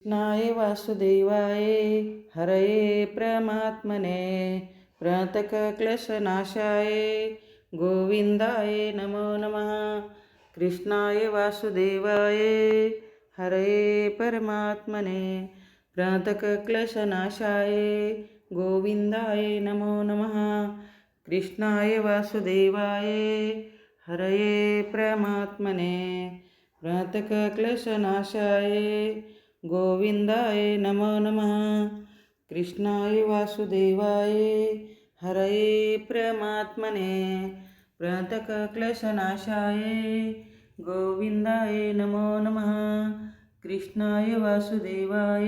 कृष्णाय वासुदेवाय हरये परमात्मने प्रणतक्लेशनाशाय गोविंदाय नमो नमः। कृष्णाय वासुदेवाय हरये परमात्मने प्रणतक्लेशनाशाय गोविंदाय नमो नमः। कृष्णाय वासुदेवाय हरये परमात्मने प्रणतक्लेशनाशाय गोविंदाय नमो नमः। कृष्णाय वासुदेवाय हरये परमात्मने प्रणतक्लेशनाशाय गोविंदाय नमो नमः। कृष्णाय वासुदेवाय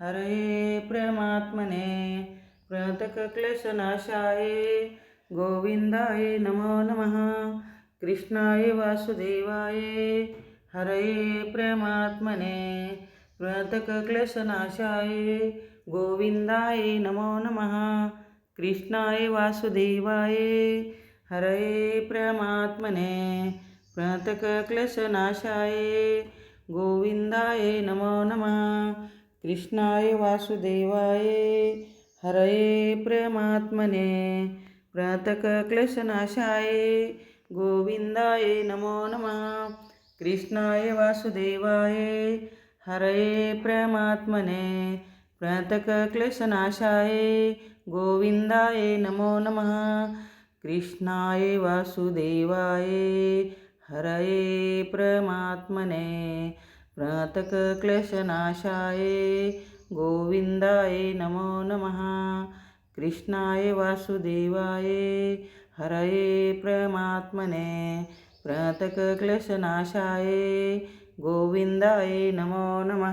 हरये परमात्मने प्रणतक्लेशनाशाय गोविंदाय नमो नमः। कृष्णाय वासुदेवाय हरये परमात्मने प्रणतक्लेशनाशाय गोविंदाय नमो नमः। कृष्णाय वासुदेवाय हरये परमात्मने प्रणतक्लेशनाशाय गोविंदाय नमो नमः। कृष्णाय वासुदेवाय हरये परमात्मने प्रणतक्लेशनाशाय गोविंदाय नमो नमः। कृष्णाय वासुदेवाय हरये परमात्मने प्रणतक्लेशनाशाय गोविंदाय नमो नमः। कृष्णाय वासुदेवाय हरये परमात्मने प्रणतक्लेशनाशाय गोविंदाय नमो नमः। कृष्णाय वासुदेवाय हरये परमात्मने प्रणतक्लेशनाशाय गोविंदाय नमो नमः।